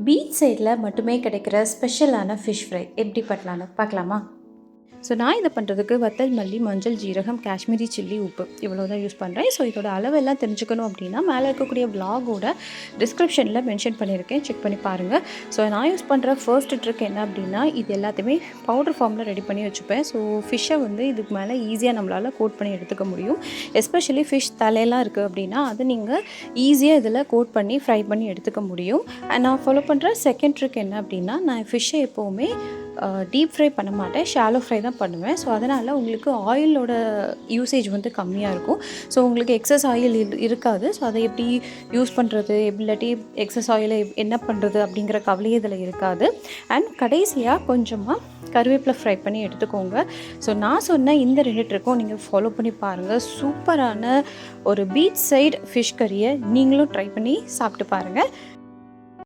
Beach சைடில் மட்டுமே கிடைக்கிற ஸ்பெஷலான ஃபிஷ் ஃப்ரை எப்படி பண்ணலான்னு பார்க்கலாமா? ஸோ நான் இதை பண்ணுறதுக்கு வத்தல், மல்லி, மஞ்சள், ஜீரகம், காஷ்மீரி சில்லி, உப்பு இவ்வளோ தான் யூஸ் பண்ணுறேன். ஸோ இதோட அளவெல்லாம் தெரிஞ்சுக்கணும் அப்படின்னா மேலே இருக்கக்கூடிய விலாகோட டிஸ்கிரிப்ஷனில் மென்ஷன் பண்ணியிருக்கேன், செக் பண்ணி பாருங்கள். ஸோ நான் யூஸ் பண்ணுற ஃபர்ஸ்ட் ட்ரிக் என்ன அப்படின்னா, இது எல்லாத்தையுமே பவுடர் ஃபார்மில் ரெடி பண்ணி வச்சுப்பேன். ஸோ ஃபிஷ்ஷை இதுக்கு மேலே ஈஸியாக நம்மளால் கோட் பண்ணி எடுத்துக்க முடியும். எஸ்பெஷலி ஃபிஷ் தலையெல்லாம் இருக்குது அப்படின்னா அது நீங்கள் ஈஸியாக இதில் கோட் பண்ணி ஃப்ரை பண்ணி எடுத்துக்க முடியும். அண்ட் நான் ஃபாலோ பண்ணுற செகண்ட் ட்ரிக் என்ன அப்படின்னா, நான் ஃபிஷ்ஷை எப்போவுமே டீப் ஃப்ரை பண்ண மாட்டேன், ஷாலோ ஃப்ரை தான் பண்ணுவேன். ஸோ அதனால் உங்களுக்கு ஆயிலோட யூசேஜ் கம்மியாக இருக்கும். ஸோ உங்களுக்கு எக்ஸஸ் ஆயில் இருக்காது. ஸோ அதை எப்படி யூஸ் பண்ணுறது, இல்லாட்டி எக்ஸஸ் ஆயிலை என்ன பண்ணுறது அப்படிங்கிற கவலையே இதில் இருக்காது. அண்ட் கடைசியாக கொஞ்சமாக கருவேப்பிலை ஃப்ரை பண்ணி எடுத்துக்கோங்க. ஸோ நான் சொன்ன இந்த 2 ட்ரிக்கும் நீங்கள் ஃபாலோ பண்ணி பாருங்கள். சூப்பரான ஒரு பீச் சைடு ஃபிஷ் கறியை நீங்களும் ட்ரை பண்ணி சாப்பிட்டு பாருங்கள்.